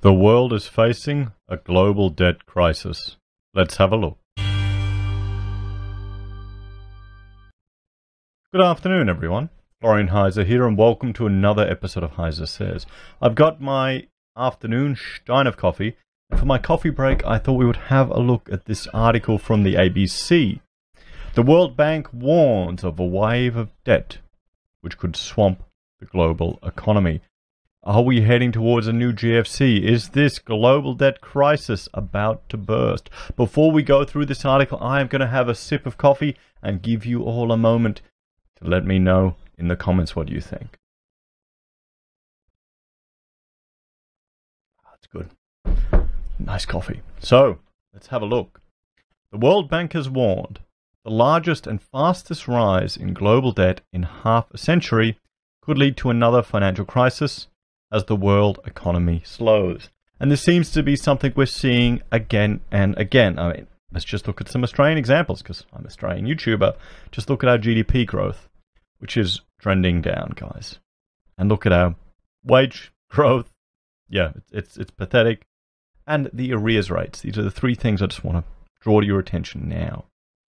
The world is facing a global debt crisis. Let's have a look. Good afternoon, everyone. Florian Heise here, and welcome to another episode of Heise Says. I've got my afternoon stein of coffee, and for my coffee break, I thought we would have a look at this article from the ABC. The World Bank warns of a wave of debt which could swamp the global economy. Are we heading towards a new GFC? Is this global debt crisis about to burst? Before we go through this article, I am going to have a sip of coffee and give you all a moment to let me know in the comments what you think. That's good. Nice coffee. So, let's have a look. The World Bank has warned the largest and fastest rise in global debt in half a century could lead to another financial crisis as the world economy slows. And this seems to be something we're seeing again and again. I mean, let's just look at some Australian examples, because I'm an Australian YouTuber. Just look at our GDP growth, which is trending down, guys. And look at our wage growth. Yeah, it's pathetic. And the arrears rates. These are the three things I just want to draw to your attention now.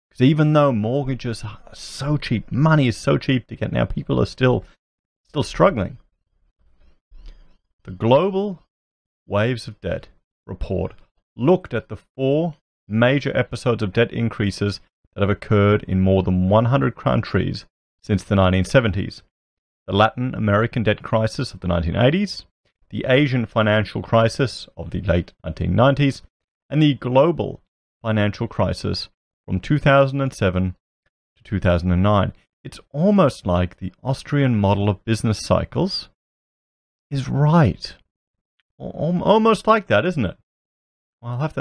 Because even though mortgages are so cheap, money is so cheap to get now, people are still struggling. The Global Waves of Debt report looked at the 4 major episodes of debt increases that have occurred in more than 100 countries since the 1970s. The Latin American debt crisis of the 1980s, the Asian financial crisis of the late 1990s, and the global financial crisis from 2007 to 2009. It's almost like the Austrian model of business cycles is right. Almost like that, isn't it? Well,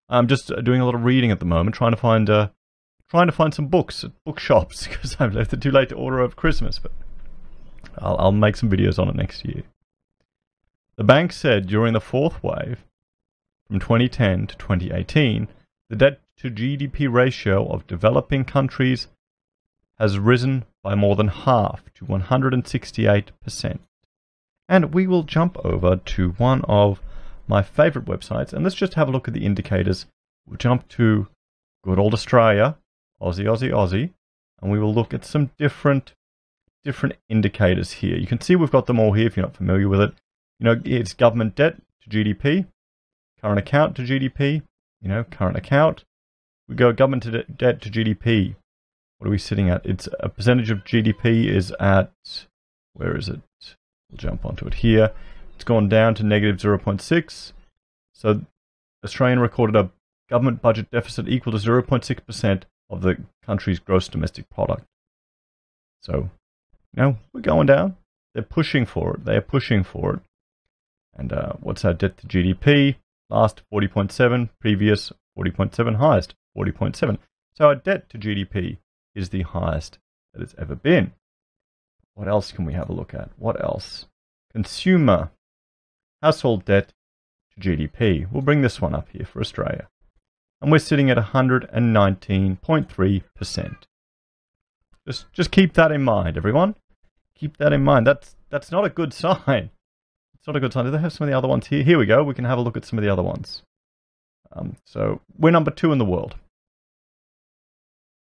I'm just doing a lot of reading at the moment, trying to find some books at bookshops, because I've left it too late to order over Christmas, but I'll make some videos on it next year. The bank said during the fourth wave, from 2010 to 2018, the debt to GDP ratio of developing countries has risen by more than half to 168%. And we will jump over to one of my favorite websites, and let's just have a look at the indicators. We'll jump to good old Australia, Aussie, and we will look at some different indicators here. You can see we've got them all here if you're not familiar with it. You know, it's government debt to GDP, current account to GDP, current account. We go government debt to GDP. What are we sitting at? It's a percentage of GDP is at, where is it? We'll jump onto it here. It's gone down to negative 0.6. So Australia recorded a government budget deficit equal to 0.6% of the country's gross domestic product. So, we're going down. They're pushing for it. They are pushing for it. And what's our debt to GDP? Last 40.7, previous 40.7, highest 40.7. So our debt to GDP is the highest that it's ever been. What else can we have a look at? What else? Consumer household debt to GDP. We'll bring this one up here for Australia. And we're sitting at 119.3%. Just keep that in mind, everyone. Keep that in mind. That's not a good sign. It's not a good sign. Do they have some of the other ones here? Here we go. We can have a look at some of the other ones. So we're number 2 in the world.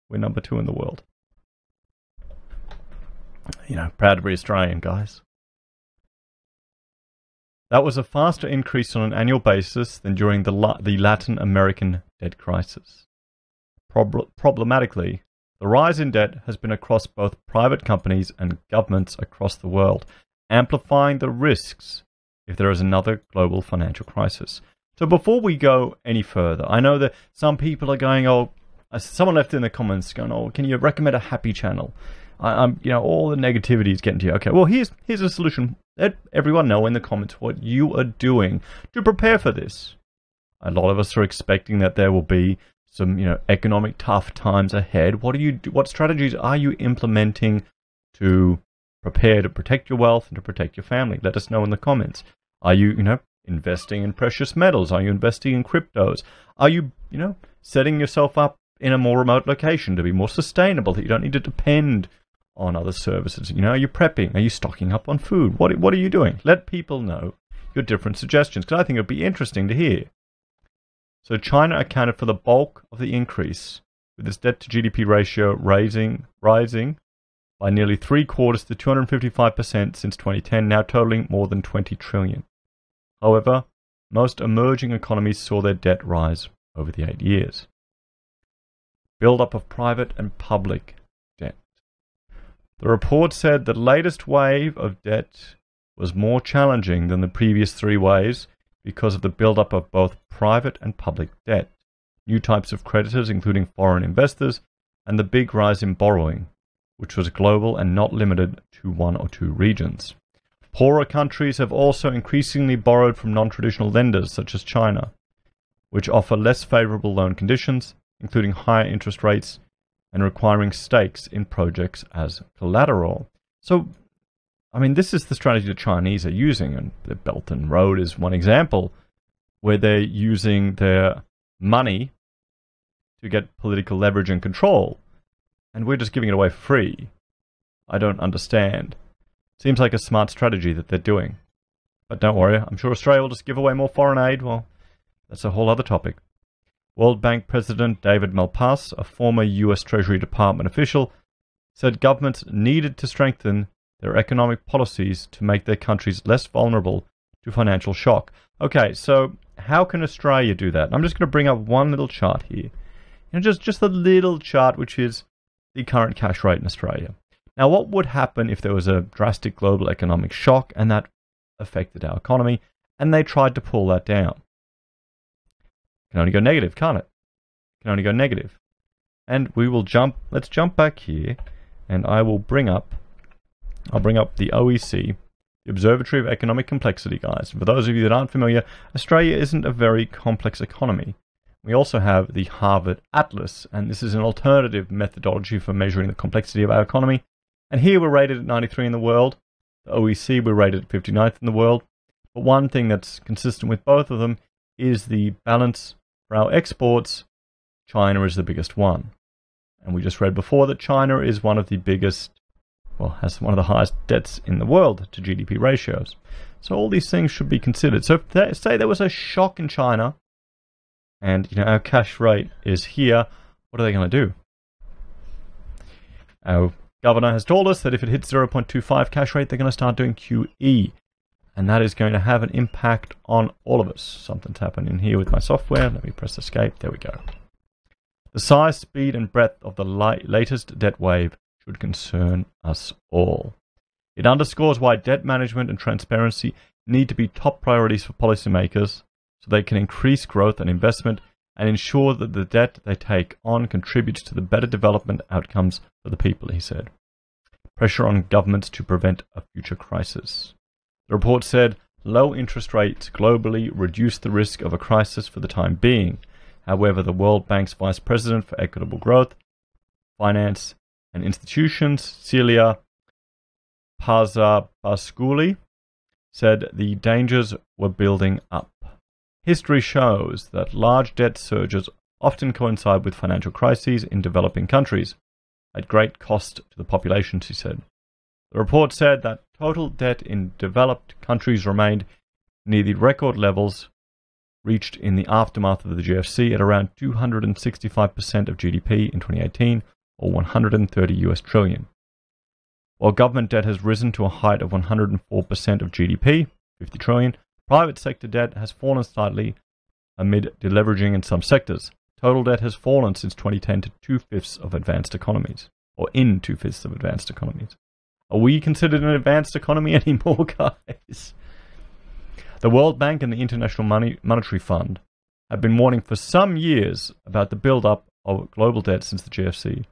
We're number 2 in the world. Proud to be Australian, guys. That was a faster increase on an annual basis than during the Latin American debt crisis. Problematically, the rise in debt has been across both private companies and governments across the world, amplifying the risks if there is another global financial crisis. So before we go any further, I know that some people are going, someone left in the comments going, can you recommend a happy channel? All the negativity is getting to you. Okay, well, here's a solution. Let everyone know in the comments what you are doing to prepare for this. A lot of us are expecting that there will be some, economic tough times ahead. What strategies are you implementing to prepare to protect your wealth and to protect your family? Let us know in the comments. Are you, investing in precious metals? Are you investing in cryptos? Are you, setting yourself up in a more remote location to be more sustainable, that you don't need to depend on other services? Are you prepping? Are you stocking up on food? What are you doing? Let people know your different suggestions, because I think it would be interesting to hear. So China accounted for the bulk of the increase, with its debt to GDP ratio rising by nearly 3/4 to 255% since 2010, now totaling more than 20 trillion. However, most emerging economies saw their debt rise over the 8 years. Build-up of private and public debt. The report said the latest wave of debt was more challenging than the previous 3 waves because of the build-up of both private and public debt, new types of creditors including foreign investors, and the big rise in borrowing, which was global and not limited to 1 or 2 regions. Poorer countries have also increasingly borrowed from non-traditional lenders such as China, which offer less favorable loan conditions, including higher interest rates and requiring stakes in projects as collateral. So, I mean, this is the strategy the Chinese are using, and the Belt and Road is one example where they're using their money to get political leverage and control, and we're just giving it away for free. I don't understand. Seems like a smart strategy that they're doing. But don't worry, I'm sure Australia will just give away more foreign aid. Well, that's a whole other topic. World Bank President David Malpass, a former US Treasury Department official, said governments needed to strengthen their economic policies to make their countries less vulnerable to financial shock. Okay, so how can Australia do that? I'm just going to bring up one little chart here. Just a little chart, which is the current cash rate in Australia. Now, what would happen if there was a drastic global economic shock and that affected our economy, and they tried to pull that down? It can only go negative, can't it? It can only go negative. And let's jump back here, and I'll bring up the OEC, the Observatory of Economic Complexity, guys. For those of you that aren't familiar, Australia isn't a very complex economy. We also have the Harvard Atlas, and this is an alternative methodology for measuring the complexity of our economy. And here we're rated at 93 in the world. The OEC, we're rated at 59th in the world. But one thing that's consistent with both of them is the balance for our exports. China is the biggest one. And we just read before that China is one of the biggest, has one of the highest debts in the world to GDP ratios. So all these things should be considered. So if say there was a shock in China, and our cash rate is here, what are they going to do? Our governor has told us that if it hits 0.25 cash rate, they're going to start doing QE. And that is going to have an impact on all of us. Something's happening here with my software. Let me press escape. There we go. The size, speed, and breadth of the latest debt wave should concern us all. It underscores why debt management and transparency need to be top priorities for policymakers, so they can increase growth and investment and ensure that the debt they take on contributes to the better development outcomes for the people, he said. Pressure on governments to prevent a future crisis. The report said low interest rates globally reduce the risk of a crisis for the time being. However, the World Bank's Vice President for Equitable Growth, Finance and Institutions, Celia Pazabasculi, said the dangers were building up. History shows that large debt surges often coincide with financial crises in developing countries, at great cost to the population, she said. The report said that total debt in developed countries remained near the record levels reached in the aftermath of the GFC at around 265% of GDP in 2018, or 130 US trillion. While government debt has risen to a height of 104% of GDP, 50 trillion, private sector debt has fallen slightly amid deleveraging in some sectors. Total debt has fallen since 2010 to 2/5 of advanced economies, or in 2/5 of advanced economies. Are we considered an advanced economy anymore, guys? The World Bank and the International Monetary Fund have been warning for some years about the build-up of global debt since the GFC.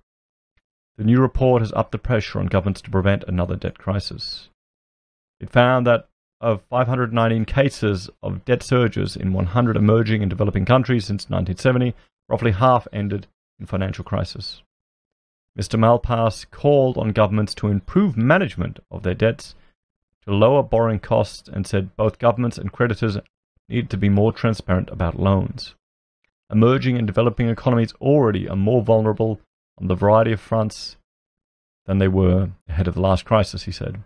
The new report has upped the pressure on governments to prevent another debt crisis. It found that of 519 cases of debt surges in 100 emerging and developing countries since 1970, roughly half ended in financial crisis. Mr. Malpass called on governments to improve management of their debts, to lower borrowing costs, and said both governments and creditors need to be more transparent about loans. Emerging and developing economies already are more vulnerable on the variety of fronts than they were ahead of the last crisis, he said.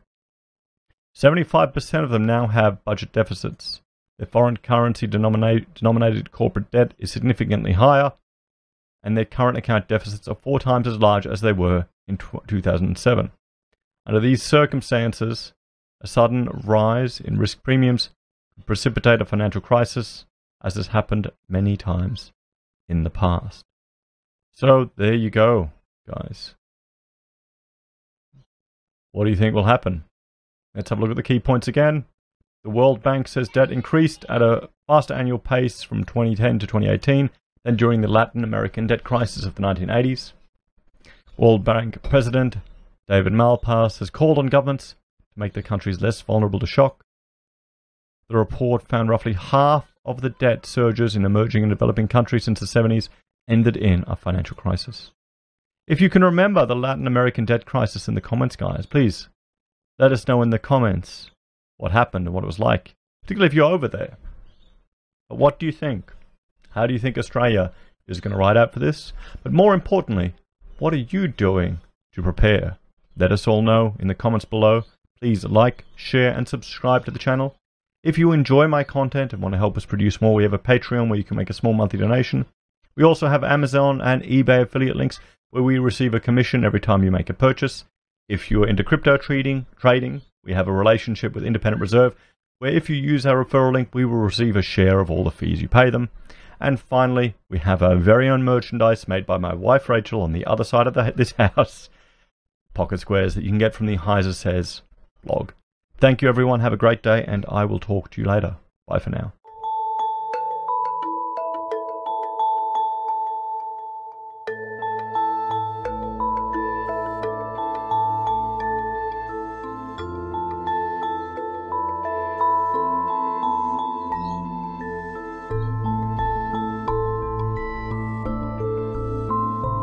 75% of them now have budget deficits. Their foreign currency denominated corporate debt is significantly higher, and their current account deficits are 4 times as large as they were in 2007. Under these circumstances, a sudden rise in risk premiums could precipitate a financial crisis, as has happened many times in the past. So there you go, guys. What do you think will happen? Let's have a look at the key points again. The World Bank says debt increased at a faster annual pace from 2010 to 2018 than during the Latin American debt crisis of the 1980s. World Bank President David Malpass has called on governments to make their countries less vulnerable to shock. The report found roughly half of the debt surges in emerging and developing countries since the 70s ended in a financial crisis. If you can remember the Latin American debt crisis in the comments, guys, please let us know in the comments what happened and what it was like, particularly if you're over there. But what do you think? How do you think Australia is going to ride out for this? But more importantly, what are you doing to prepare? Let us all know in the comments below. Please like, share, and subscribe to the channel. If you enjoy my content and want to help us produce more, we have a Patreon where you can make a small monthly donation. We also have Amazon and eBay affiliate links where we receive a commission every time you make a purchase. If you're into crypto trading, we have a relationship with Independent Reserve where if you use our referral link, we will receive a share of all the fees you pay them. And finally, we have our very own merchandise made by my wife Rachel on the other side of this house. Pocket squares that you can get from the Heise Says blog. Thank you everyone, have a great day, and I will talk to you later. Bye for now.